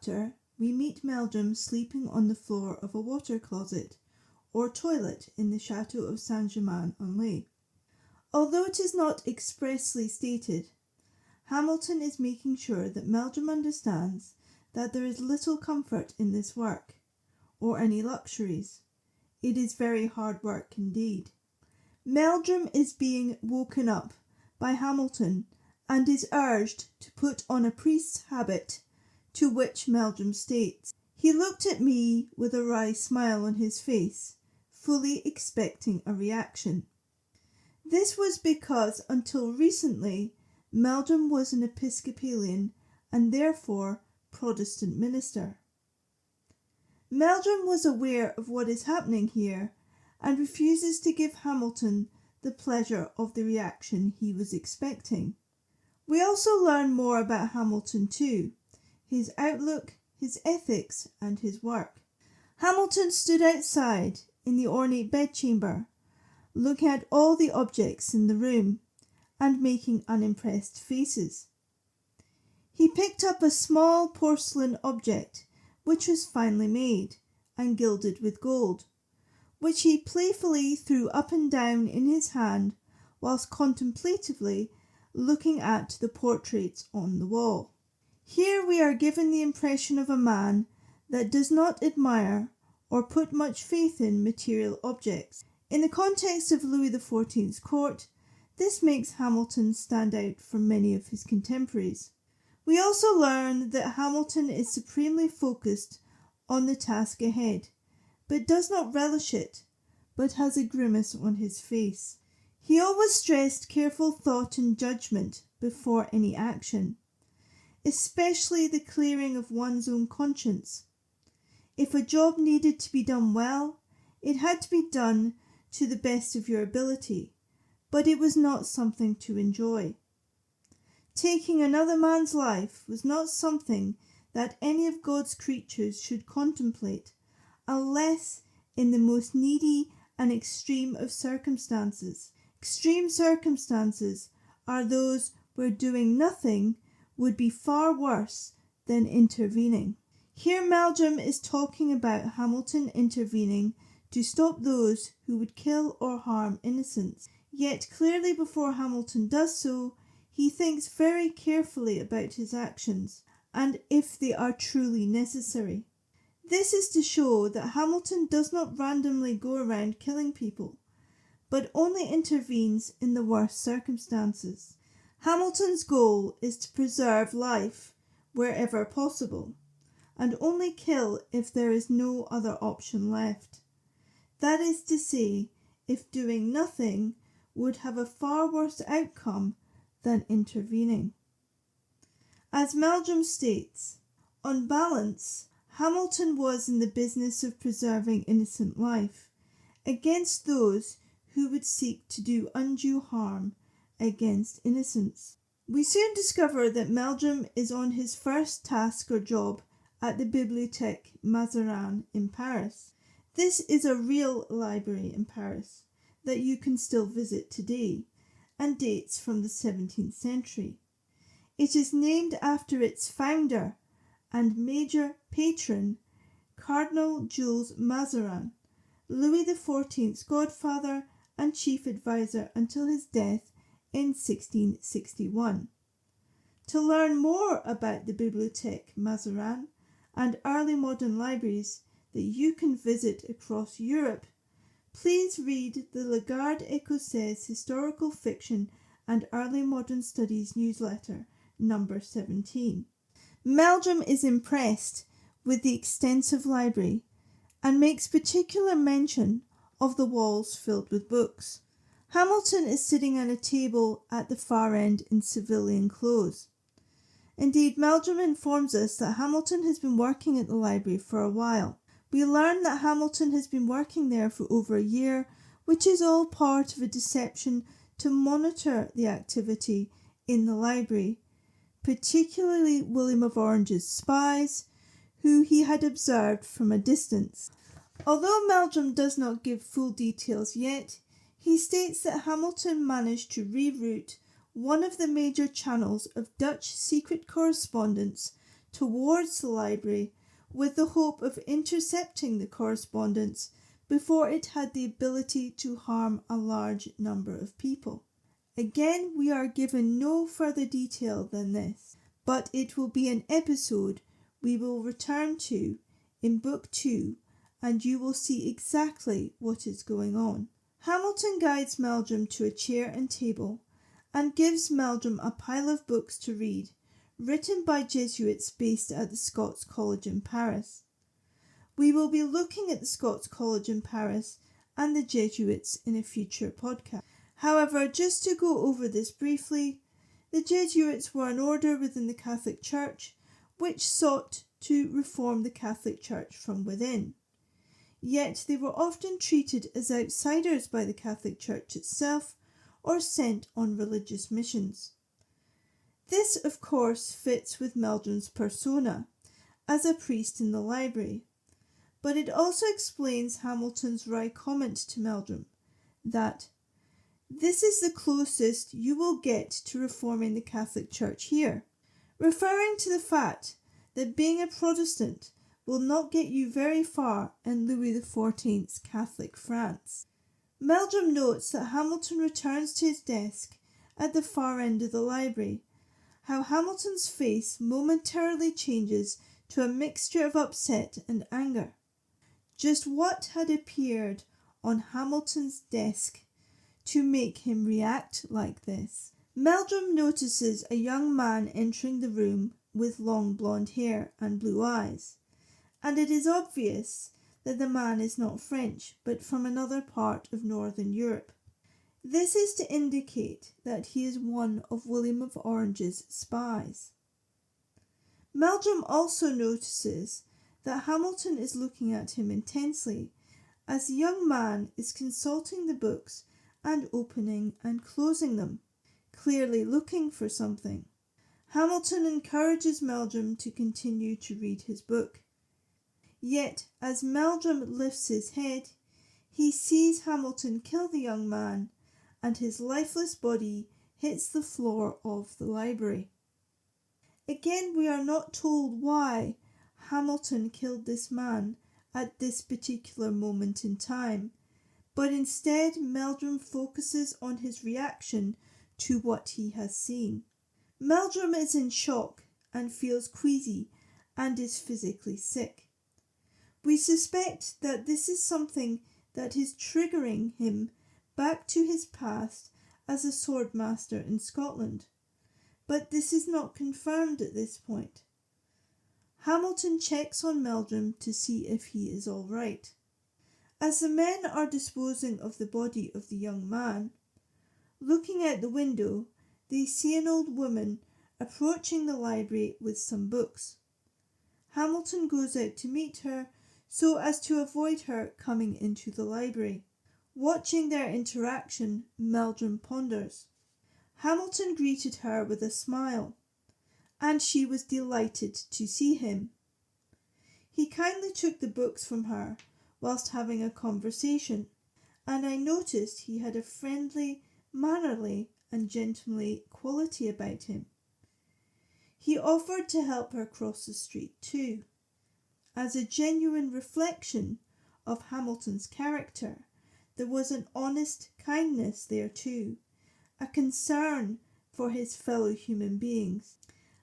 chapter, we meet Meldrum sleeping on the floor of a water closet or toilet in the chateau of Saint-Germain-en-Laye. Although it is not expressly stated, Hamilton is making sure that Meldrum understands that there is little comfort in this work, or any luxuries. It is very hard work indeed. Meldrum is being woken up by Hamilton and is urged to put on a priest's habit, to which Meldrum states, "He looked at me with a wry smile on his face, fully expecting a reaction." This was because until recently Meldrum was an Episcopalian and therefore Protestant minister. Meldrum was aware of what is happening here and refuses to give Hamilton the pleasure of the reaction he was expecting. We also learn more about Hamilton too, his outlook, his ethics, and his work. Hamilton stood outside in the ornate bedchamber, looking at all the objects in the room and making unimpressed faces. He picked up a small porcelain object which was finely made and gilded with gold, which he playfully threw up and down in his hand whilst contemplatively looking at the portraits on the wall. Here we are given the impression of a man that does not admire or put much faith in material objects. In the context of Louis XIV's court, this makes Hamilton stand out from many of his contemporaries. We also learn that Hamilton is supremely focused on the task ahead, but does not relish it, but has a grimace on his face. He always stressed careful thought and judgment before any action, especially the clearing of one's own conscience. If a job needed to be done well, it had to be done to the best of your ability, but it was not something to enjoy. Taking another man's life was not something that any of God's creatures should contemplate, unless in the most needy and extreme of circumstances. Extreme circumstances are those where doing nothing would be far worse than intervening. Here Meldrum is talking about Hamilton intervening to stop those who would kill or harm innocents. Yet clearly before Hamilton does so, he thinks very carefully about his actions and if they are truly necessary. This is to show that Hamilton does not randomly go around killing people, but only intervenes in the worst circumstances. Hamilton's goal is to preserve life wherever possible, and only kill if there is no other option left. That is to say, if doing nothing would have a far worse outcome than intervening. As Meldrum states, on balance, Hamilton was in the business of preserving innocent life against those who would seek to do undue harm against innocence. We soon discover that Meldrum is on his first task or job at the Bibliotheque Mazarine in Paris. This is a real library in Paris that you can still visit today and dates from the 17th century. It is named after its founder and major patron, Cardinal Jules Mazarin, Louis XIV's godfather and chief advisor until his death in 1661. To learn more about the Bibliotheque Mazarine and early modern libraries that you can visit across Europe, please read the Lagarde Écossaise Historical Fiction and Early Modern Studies newsletter, number 17. Meldrum is impressed with the extensive library and makes particular mention of the walls filled with books. Hamilton is sitting at a table at the far end in civilian clothes. Indeed, Meldrum informs us that Hamilton has been working at the library for a while. We learn that Hamilton has been working there for over a year, which is all part of a deception to monitor the activity in the library, particularly William of Orange's spies, who he had observed from a distance. Although Meldrum does not give full details yet, he states that Hamilton managed to reroute one of the major channels of Dutch secret correspondence towards the library with the hope of intercepting the correspondence before it had the ability to harm a large number of people. Again, we are given no further detail than this, but it will be an episode we will return to in Book 2, and you will see exactly what is going on. Hamilton guides Meldrum to a chair and table and gives Meldrum a pile of books to read, written by Jesuits based at the Scots College in Paris. We will be looking at the Scots College in Paris and the Jesuits in a future podcast. However, just to go over this briefly, the Jesuits were an order within the Catholic Church which sought to reform the Catholic Church from within. Yet they were often treated as outsiders by the Catholic Church itself or sent on religious missions. This, of course, fits with Meldrum's persona as a priest in the library, but it also explains Hamilton's wry comment to Meldrum that this is the closest you will get to reforming the Catholic Church here, referring to the fact that being a Protestant will not get you very far in Louis XIV's Catholic France. Meldrum notes that Hamilton returns to his desk at the far end of the library, how Hamilton's face momentarily changes to a mixture of upset and anger. Just what had appeared on Hamilton's desk to make him react like this? Meldrum notices a young man entering the room with long blonde hair and blue eyes, and it is obvious that the man is not French but from another part of Northern Europe. This is to indicate that he is one of William of Orange's spies. Meldrum also notices that Hamilton is looking at him intensely as the young man is consulting the books and opening and closing them, clearly looking for something. Hamilton encourages Meldrum to continue to read his book. Yet, as Meldrum lifts his head, he sees Hamilton kill the young man, and his lifeless body hits the floor of the library. Again, we are not told why Hamilton killed this man at this particular moment in time, but instead Meldrum focuses on his reaction to what he has seen. Meldrum is in shock and feels queasy and is physically sick. We suspect that this is something that is triggering him back to his past as a swordmaster in Scotland, but this is not confirmed at this point. Hamilton checks on Meldrum to see if he is all right. As the men are disposing of the body of the young man, looking out the window, they see an old woman approaching the library with some books. Hamilton goes out to meet her so as to avoid her coming into the library. Watching their interaction, Meldrum ponders. Hamilton greeted her with a smile, and she was delighted to see him. He kindly took the books from her whilst having a conversation, and I noticed he had a friendly, mannerly, and gentlemanly quality about him. He offered to help her cross the street too. As a genuine reflection of Hamilton's character, there was an honest kindness there too, a concern for his fellow human beings.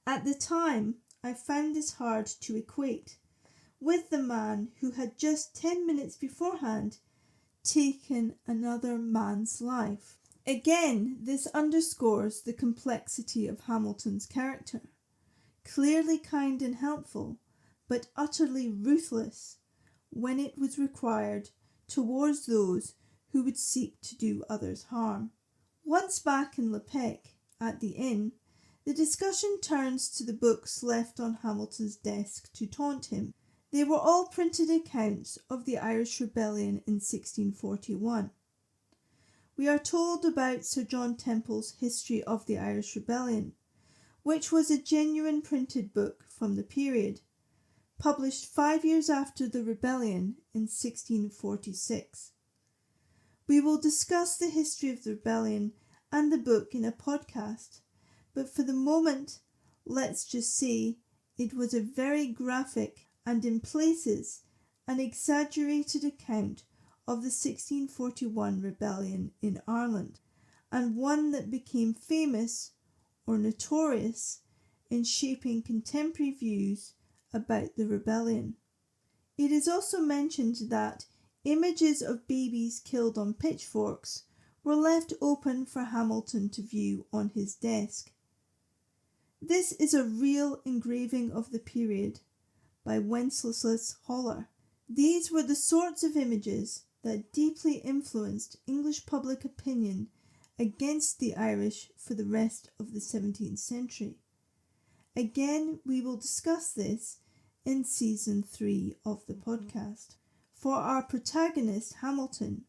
At the time, I found this hard to equate with the man who had just 10 minutes beforehand taken another man's life. Again, this underscores the complexity of Hamilton's character. Clearly kind and helpful, but utterly ruthless when it was required towards those who would seek to do others harm. Once back in Bibliotheque, at the inn, the discussion turns to the books left on Hamilton's desk to taunt him. They were all printed accounts of the Irish Rebellion in 1641. We are told about Sir John Temple's History of the Irish Rebellion, which was a genuine printed book from the period, published 5 years after the rebellion in 1646. We will discuss the history of the rebellion and the book in a podcast, but for the moment, let's just say It was a very graphic and in places an exaggerated account of the 1641 rebellion in Ireland, and one that became famous or notorious in shaping contemporary views about the rebellion. It is also mentioned that images of babies killed on pitchforks were left open for Hamilton to view on his desk. This is a real engraving of the period by Wenceslas Hollar. These were the sorts of images that deeply influenced English public opinion against the Irish for the rest of the 17th century. Again, we will discuss this in Season 3 of the podcast. For our protagonist, Hamilton,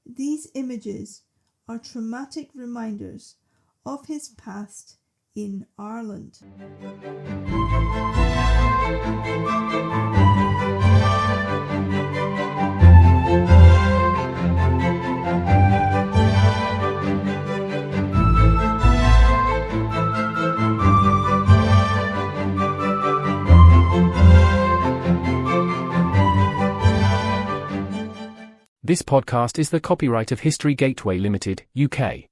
these images are traumatic reminders of his past in Ireland. This podcast is the copyright of History Gateway Limited, UK.